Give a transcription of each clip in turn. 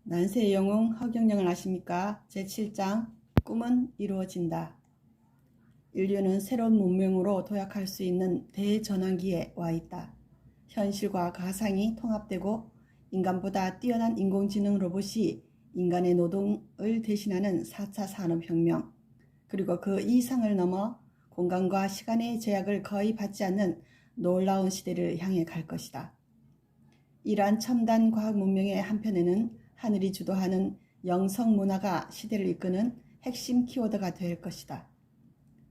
난세의 영웅 허경영을 아십니까? 제7장 꿈은 이루어진다. 인류는 새로운 문명으로 도약할 수 있는 대전환기에 와 있다. 현실과 가상이 통합되고 인간보다 뛰어난 인공지능 로봇이 인간의 노동을 대신하는 4차 산업혁명, 그리고 그 이상을 넘어 공간과 시간의 제약을 거의 받지 않는 놀라운 시대를 향해 갈 것이다. 이러한 첨단 과학 문명의 한편에는 하늘이 주도하는 영성 문화가 시대를 이끄는 핵심 키워드가 될 것이다.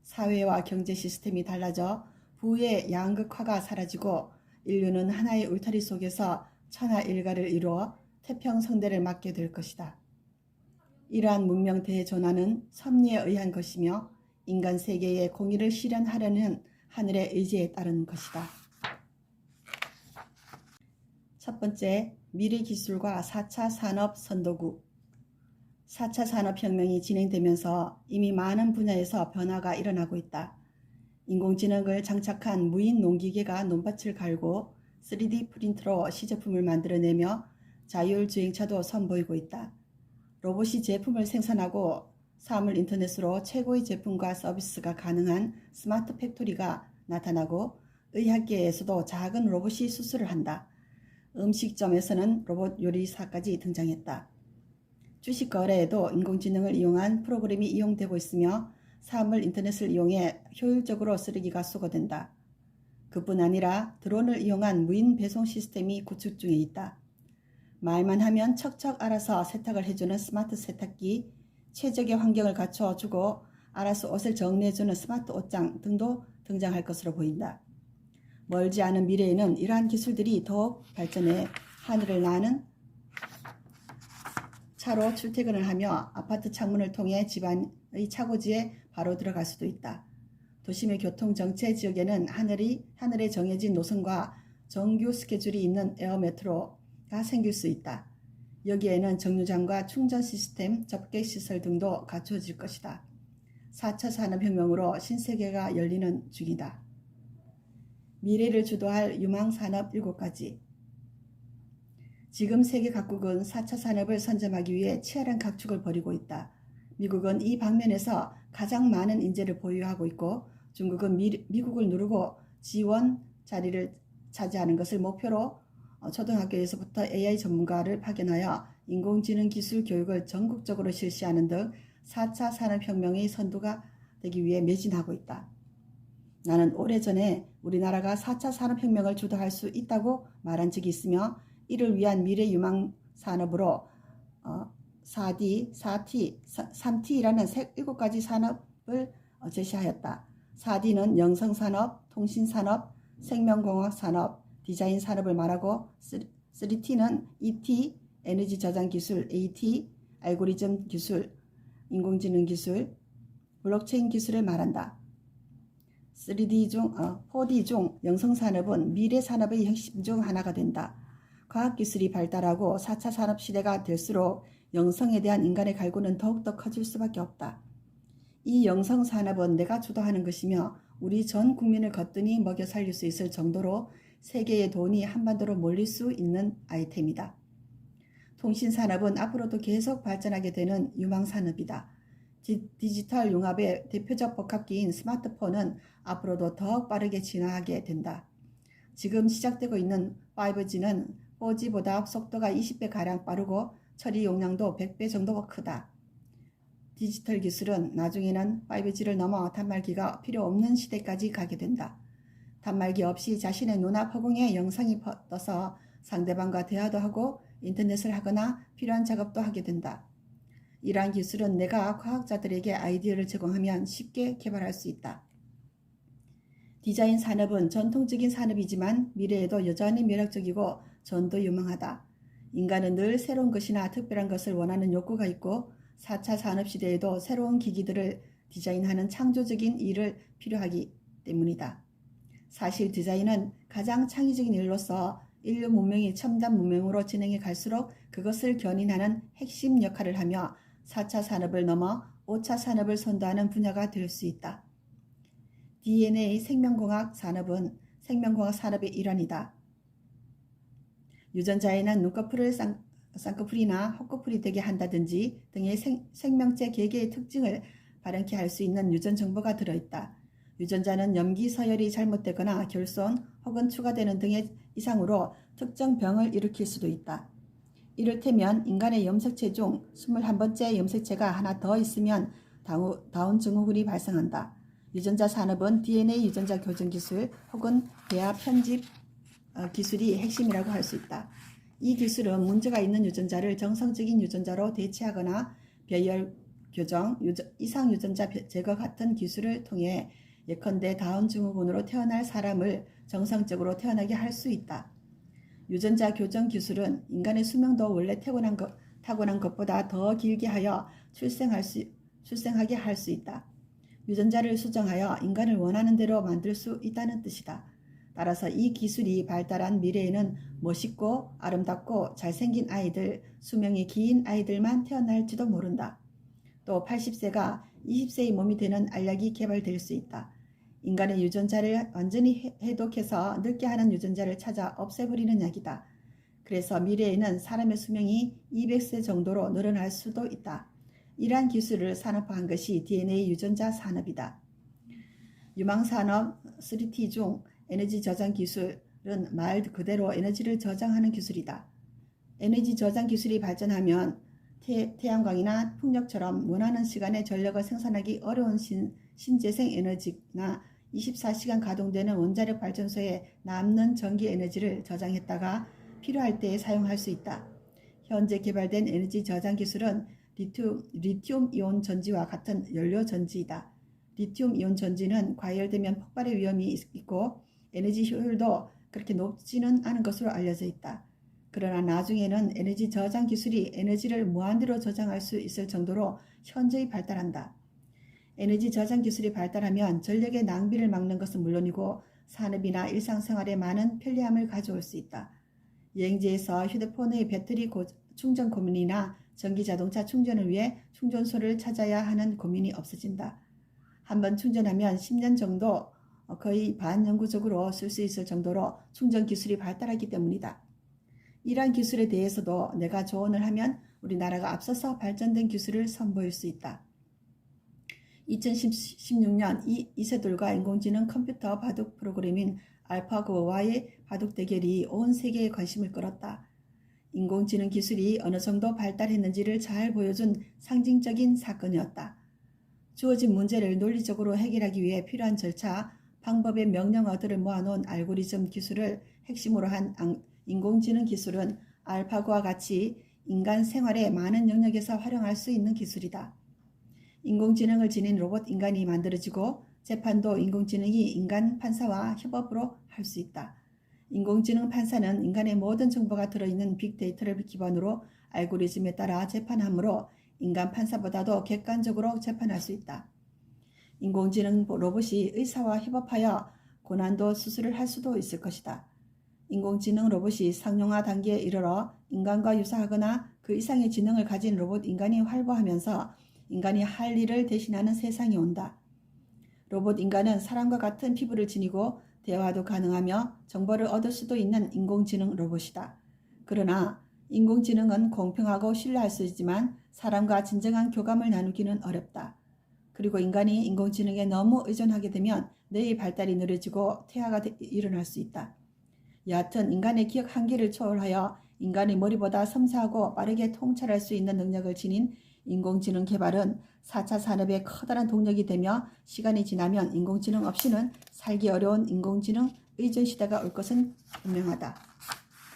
사회와 경제 시스템이 달라져 부의 양극화가 사라지고 인류는 하나의 울타리 속에서 천하일가를 이루어 태평성대를 맞게 될 것이다. 이러한 문명 대전환은 섭리에 의한 것이며 인간 세계의 공의를 실현하려는 하늘의 의지에 따른 것이다. 첫 번째, 미래기술과 4차 산업 선도국. 4차 산업혁명이 진행되면서 이미 많은 분야에서 변화가 일어나고 있다. 인공지능을 장착한 무인 농기계가 논밭을 갈고 3D 프린터로 시제품을 만들어내며 자율주행차도 선보이고 있다. 로봇이 제품을 생산하고 사물 인터넷으로 최고의 제품과 서비스가 가능한 스마트 팩토리가 나타나고 의학계에서도 작은 로봇이 수술을 한다. 음식점에서는 로봇 요리사까지 등장했다. 주식 거래에도 인공지능을 이용한 프로그램이 이용되고 있으며 사물 인터넷을 이용해 효율적으로 쓰레기가 수거된다. 그뿐 아니라 드론을 이용한 무인 배송 시스템이 구축 중에 있다. 말만 하면 척척 알아서 세탁을 해주는 스마트 세탁기, 최적의 환경을 갖춰주고 알아서 옷을 정리해주는 스마트 옷장 등도 등장할 것으로 보인다. 멀지 않은 미래에는 이러한 기술들이 더욱 발전해 하늘을 나는 차로 출퇴근을 하며 아파트 창문을 통해 집안의 차고지에 바로 들어갈 수도 있다. 도심의 교통정체 지역에는 하늘에 정해진 노선과 정규 스케줄이 있는 에어메트로가 생길 수 있다. 여기에는 정류장과 충전 시스템, 접객시설 등도 갖춰질 것이다. 4차 산업혁명으로 신세계가 열리는 중이다. 미래를 주도할 유망산업 7가지. 지금 세계 각국은 4차 산업을 선점하기 위해 치열한 각축을 벌이고 있다. 미국은 이 방면에서 가장 많은 인재를 보유하고 있고 중국은 미국을 누르고 지원 자리를 차지하는 것을 목표로 초등학교에서부터 AI 전문가를 파견하여 인공지능 기술 교육을 전국적으로 실시하는 등 4차 산업혁명의 선두가 되기 위해 매진하고 있다. 나는 오래전에 우리나라가 4차 산업혁명을 주도할 수 있다고 말한 적이 있으며 이를 위한 미래 유망 산업으로 4D, 4T, 3T라는 7가지 산업을 제시하였다. 4D는 영성산업, 통신산업, 생명공학산업, 디자인 산업을 말하고 3T는 ET, 에너지 저장 기술, AT, 알고리즘 기술, 인공지능 기술, 블록체인 기술을 말한다. 4D 중 영성산업은 미래 산업의 핵심 중 하나가 된다. 과학기술이 발달하고 4차 산업시대가 될수록 영성에 대한 인간의 갈구는 더욱더 커질 수밖에 없다. 이 영성산업은 내가 주도하는 것이며 우리 전 국민을 거뜬히 먹여 살릴 수 있을 정도로 세계의 돈이 한반도로 몰릴 수 있는 아이템이다. 통신산업은 앞으로도 계속 발전하게 되는 유망산업이다. 디지털 융합의 대표적 복합기인 스마트폰은 앞으로도 더욱 빠르게 진화하게 된다. 지금 시작되고 있는 5G는 4G보다 속도가 20배가량 빠르고 처리 용량도 100배 정도가 크다. 디지털 기술은 나중에는 5G를 넘어 단말기가 필요 없는 시대까지 가게 된다. 단말기 없이 자신의 눈앞 허공에 영상이 떠서 상대방과 대화도 하고 인터넷을 하거나 필요한 작업도 하게 된다. 이러한 기술은 내가 과학자들에게 아이디어를 제공하면 쉽게 개발할 수 있다. 디자인 산업은 전통적인 산업이지만 미래에도 여전히 매력적이고 전도 유망하다. 인간은 늘 새로운 것이나 특별한 것을 원하는 욕구가 있고 4차 산업시대에도 새로운 기기들을 디자인하는 창조적인 일을 필요하기 때문이다. 사실 디자인은 가장 창의적인 일로서 인류 문명이 첨단 문명으로 진행해 갈수록 그것을 견인하는 핵심 역할을 하며 4차 산업을 넘어 5차 산업을 선도하는 분야가 될 수 있다. DNA 생명공학 산업은 생명공학 산업의 일환이다. 유전자에는 눈꺼풀을 쌍꺼풀이나 헛꺼풀이 되게 한다든지 등의 생명체 개개의 특징을 발현케 할 수 있는 유전 정보가 들어있다. 유전자는 염기 서열이 잘못되거나 결손 혹은 추가되는 등의 이상으로 특정 병을 일으킬 수도 있다. 이를테면 인간의 염색체 중 21번째 염색체가 하나 더 있으면 다운 증후군이 발생한다. 유전자 산업은 DNA 유전자 교정 기술 혹은 배아 편집 기술이 핵심이라고 할 수 있다. 이 기술은 문제가 있는 유전자를 정상적인 유전자로 대체하거나 배열 교정, 이상 유전자 제거 같은 기술을 통해 예컨대 다운 증후군으로 태어날 사람을 정상적으로 태어나게 할 수 있다. 유전자 교정 기술은 인간의 수명도 원래 타고난 것보다 더 길게 하여 출생하게 할 수 있다. 유전자를 수정하여 인간을 원하는 대로 만들 수 있다는 뜻이다. 따라서 이 기술이 발달한 미래에는 멋있고 아름답고 잘생긴 아이들, 수명이 긴 아이들만 태어날지도 모른다. 또 80세가 20세의 몸이 되는 알약이 개발될 수 있다. 인간의 유전자를 완전히 해독해서 늙게 하는 유전자를 찾아 없애버리는 약이다. 그래서 미래에는 사람의 수명이 200세 정도로 늘어날 수도 있다. 이러한 기술을 산업화한 것이 DNA 유전자 산업이다. 유망산업 3T 중 에너지 저장 기술은 말 그대로 에너지를 저장하는 기술이다. 에너지 저장 기술이 발전하면 태양광이나 풍력처럼 원하는 시간에 전력을 생산하기 어려운 신재생 에너지나 24시간 가동되는 원자력 발전소에 남는 전기 에너지를 저장했다가 필요할 때에 사용할 수 있다. 현재 개발된 에너지 저장 기술은 리튬 이온 전지와 같은 연료 전지이다. 리튬 이온 전지는 과열되면 폭발의 위험이 있고 에너지 효율도 그렇게 높지는 않은 것으로 알려져 있다. 그러나 나중에는 에너지 저장 기술이 에너지를 무한대로 저장할 수 있을 정도로 현저히 발달한다. 에너지 저장 기술이 발달하면 전력의 낭비를 막는 것은 물론이고 산업이나 일상생활에 많은 편리함을 가져올 수 있다. 여행지에서 휴대폰의 배터리 충전 고민이나 전기자동차 충전을 위해 충전소를 찾아야 하는 고민이 없어진다. 한번 충전하면 10년 정도 거의 반영구적으로 쓸 수 있을 정도로 충전 기술이 발달하기 때문이다. 이러한 기술에 대해서도 내가 조언을 하면 우리나라가 앞서서 발전된 기술을 선보일 수 있다. 2016년 이세돌과 인공지능 컴퓨터 바둑 프로그램인 알파고와의 바둑 대결이 온 세계의 관심을 끌었다. 인공지능 기술이 어느 정도 발달했는지를 잘 보여준 상징적인 사건이었다. 주어진 문제를 논리적으로 해결하기 위해 필요한 절차, 방법의 명령어들을 모아놓은 알고리즘 기술을 핵심으로 한 인공지능 기술은 알파고와 같이 인간 생활의 많은 영역에서 활용할 수 있는 기술이다. 인공지능을 지닌 로봇 인간이 만들어지고 재판도 인공지능이 인간 판사와 협업으로 할 수 있다. 인공지능 판사는 인간의 모든 정보가 들어있는 빅데이터를 기반으로 알고리즘에 따라 재판하므로 인간 판사보다도 객관적으로 재판할 수 있다. 인공지능 로봇이 의사와 협업하여 고난도 수술을 할 수도 있을 것이다. 인공지능 로봇이 상용화 단계에 이르러 인간과 유사하거나 그 이상의 지능을 가진 로봇 인간이 활보하면서 인간이 할 일을 대신하는 세상이 온다. 로봇 인간은 사람과 같은 피부를 지니고 대화도 가능하며 정보를 얻을 수도 있는 인공지능 로봇이다. 그러나 인공지능은 공평하고 신뢰할 수 있지만 사람과 진정한 교감을 나누기는 어렵다. 그리고 인간이 인공지능에 너무 의존하게 되면 뇌의 발달이 느려지고 퇴화가 일어날 수 있다. 여하튼 인간의 기억 한계를 초월하여 인간의 머리보다 섬세하고 빠르게 통찰할 수 있는 능력을 지닌 인공지능 개발은 4차 산업의 커다란 동력이 되며 시간이 지나면 인공지능 없이는 살기 어려운 인공지능 의존 시대가 올 것은 분명하다.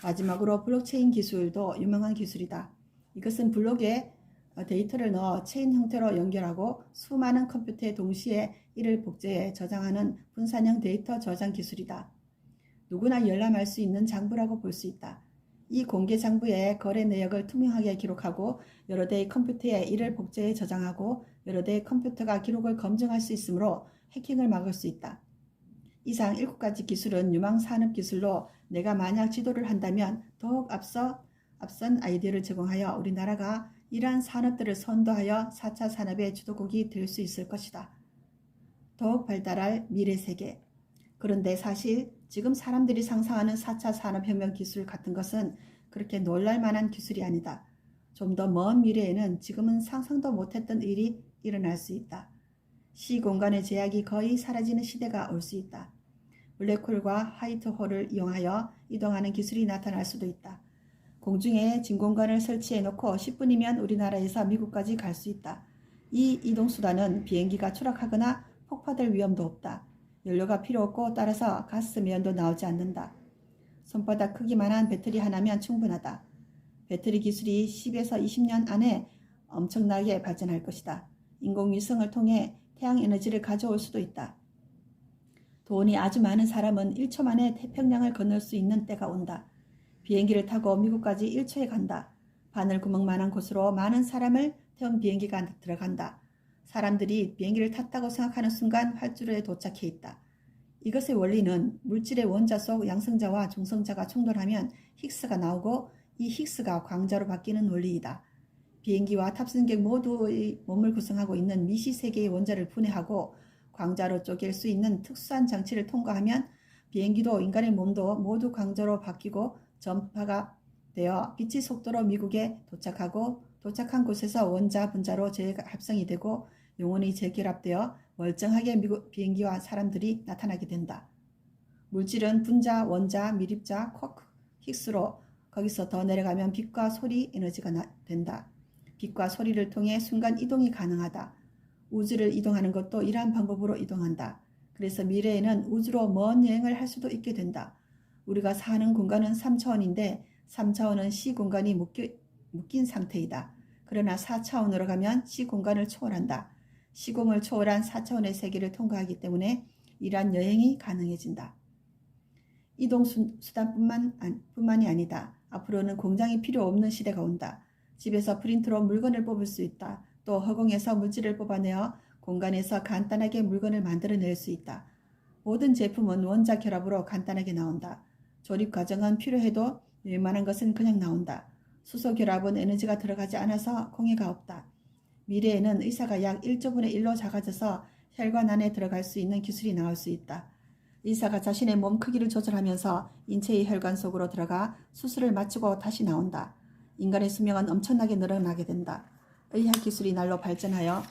마지막으로 블록체인 기술도 유명한 기술이다. 이것은 블록에 데이터를 넣어 체인 형태로 연결하고 수많은 컴퓨터에 동시에 이를 복제해 저장하는 분산형 데이터 저장 기술이다. 누구나 열람할 수 있는 장부라고 볼 수 있다. 이 공개 장부의 거래 내역을 투명하게 기록하고 여러 대의 컴퓨터에 이를 복제해 저장하고 여러 대의 컴퓨터가 기록을 검증할 수 있으므로 해킹을 막을 수 있다. 이상 7가지 기술은 유망 산업 기술로 내가 만약 지도를 한다면 더욱 앞선 아이디어를 제공하여 우리나라가 이러한 산업들을 선도하여 4차 산업의 주도국이 될 수 있을 것이다. 더욱 발달할 미래 세계. 그런데 사실 지금 사람들이 상상하는 4차 산업혁명 기술 같은 것은 그렇게 놀랄 만한 기술이 아니다. 좀 더 먼 미래에는 지금은 상상도 못했던 일이 일어날 수 있다. 시공간의 제약이 거의 사라지는 시대가 올 수 있다. 블랙홀과 화이트홀을 이용하여 이동하는 기술이 나타날 수도 있다. 공중에 진공관을 설치해 놓고 10분이면 우리나라에서 미국까지 갈 수 있다. 이 이동수단은 비행기가 추락하거나 폭파될 위험도 없다. 연료가 필요 없고 따라서 가스면도 나오지 않는다. 손바닥 크기만한 배터리 하나면 충분하다. 배터리 기술이 10에서 20년 안에 엄청나게 발전할 것이다. 인공위성을 통해 태양에너지를 가져올 수도 있다. 돈이 아주 많은 사람은 1초 만에 태평양을 건널 수 있는 때가 온다. 비행기를 타고 미국까지 1초에 간다. 바늘구멍만한 곳으로 많은 사람을 태운 비행기가 들어간다. 사람들이 비행기를 탔다고 생각하는 순간 활주로에 도착해 있다. 이것의 원리는 물질의 원자 속 양성자와 중성자가 충돌하면 힉스가 나오고 이 힉스가 광자로 바뀌는 원리이다. 비행기와 탑승객 모두의 몸을 구성하고 있는 미시 세계의 원자를 분해하고 광자로 쪼갤 수 있는 특수한 장치를 통과하면 비행기도 인간의 몸도 모두 광자로 바뀌고 전파가 되어 빛의 속도로 미국에 도착하고 도착한 곳에서 원자 분자로 재합성이 되고 영원히 재결합되어 멀쩡하게 미국 비행기와 사람들이 나타나게 된다. 물질은 분자, 원자, 미립자, 쿼크, 힉스로 거기서 더 내려가면 빛과 소리 에너지가 된다. 빛과 소리를 통해 순간 이동이 가능하다. 우주를 이동하는 것도 이러한 방법으로 이동한다. 그래서 미래에는 우주로 먼 여행을 할 수도 있게 된다. 우리가 사는 공간은 3차원인데 3차원은 시공간이 묶인 상태이다. 그러나 4차원으로 가면 시공간을 초월한다. 시공을 초월한 4차원의 세계를 통과하기 때문에 이러한 여행이 가능해진다. 이동 수단뿐만이 아니다. 앞으로는 공장이 필요 없는 시대가 온다. 집에서 프린터로 물건을 뽑을 수 있다. 또 허공에서 물질을 뽑아내어 공간에서 간단하게 물건을 만들어낼 수 있다. 모든 제품은 원자 결합으로 간단하게 나온다. 조립 과정은 필요해도 웬만한 것은 그냥 나온다. 수소 결합은 에너지가 들어가지 않아서 공해가 없다. 미래에는 의사가 약 1조분의 1로 작아져서 혈관 안에 들어갈 수 있는 기술이 나올 수 있다. 의사가 자신의 몸 크기를 조절하면서 인체의 혈관 속으로 들어가 수술을 마치고 다시 나온다. 인간의 수명은 엄청나게 늘어나게 된다. 의학 기술이 날로 발전하여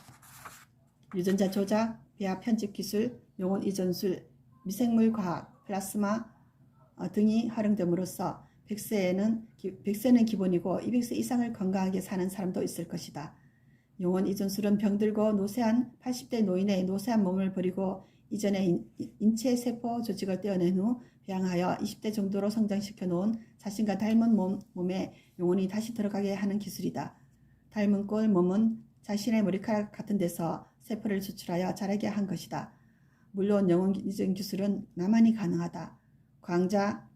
유전자 조작, 배합 편집 기술, 용원 이전술, 미생물 과학, 플라스마 등이 활용됨으로써 100세는 기본이고 200세 이상을 건강하게 사는 사람도 있을 것이다. 용원 이전술은 병들고 노쇠한 80대 노인의 노쇠한 몸을 버리고 이전에 인체 세포 조직을 떼어낸 후 배양하여 20대 정도로 성장시켜 놓은 자신과 닮은 몸에 영혼이 다시 들어가게 하는 기술이다. 닮은 꼴 몸은 자신의 머리카락 같은 데서 세포를 추출하여 자라게 한 것이다. 물론 영혼 이전 기술은 나만이 가능하다. 광자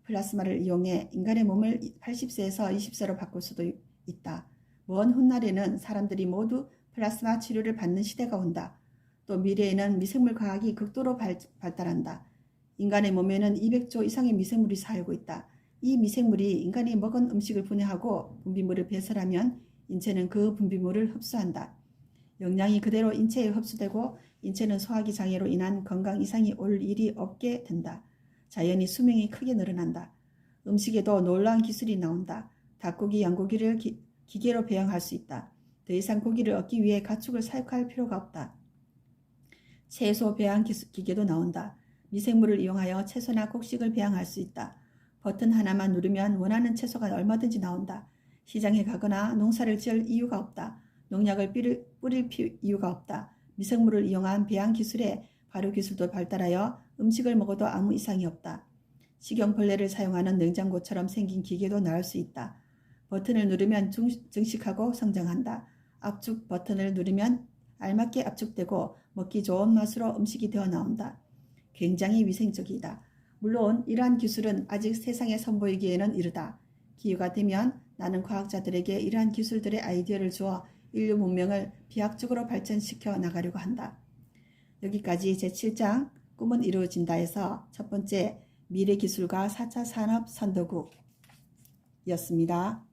플라스마를 이용해 인간의 몸을 80세에서 20세로 바꿀 수도 있다. 먼 훗날에는 사람들이 모두 플라스마 치료를 받는 시대가 온다. 또 미래에는 미생물 과학이 극도로 발달한다. 인간의 몸에는 200조 이상의 미생물이 살고 있다. 이 미생물이 인간이 먹은 음식을 분해하고 분비물을 배설하면 인체는 그 분비물을 흡수한다. 영양이 그대로 인체에 흡수되고 인체는 소화기 장애로 인한 건강 이상이 올 일이 없게 된다. 자연히 수명이 크게 늘어난다. 음식에도 놀라운 기술이 나온다. 닭고기, 양고기를 기계로 배양할 수 있다. 더 이상 고기를 얻기 위해 가축을 사육할 필요가 없다. 채소 배양 기계도 나온다. 미생물을 이용하여 채소나 곡식을 배양할 수 있다. 버튼 하나만 누르면 원하는 채소가 얼마든지 나온다. 시장에 가거나 농사를 지을 이유가 없다. 농약을 뿌릴 이유가 없다. 미생물을 이용한 배양 기술에 발효 기술도 발달하여 음식을 먹어도 아무 이상이 없다. 식용벌레를 사용하는 냉장고처럼 생긴 기계도 나올 수 있다. 버튼을 누르면 증식하고 성장한다. 압축 버튼을 누르면 알맞게 압축되고 먹기 좋은 맛으로 음식이 되어 나온다. 굉장히 위생적이다. 물론 이러한 기술은 아직 세상에 선보이기에는 이르다. 기회가 되면 나는 과학자들에게 이러한 기술들의 아이디어를 주어 인류 문명을 비약적으로 발전시켜 나가려고 한다. 여기까지 제7장 꿈은 이루어진다에서 첫 번째 미래기술과 4차 산업 선도국이었습니다.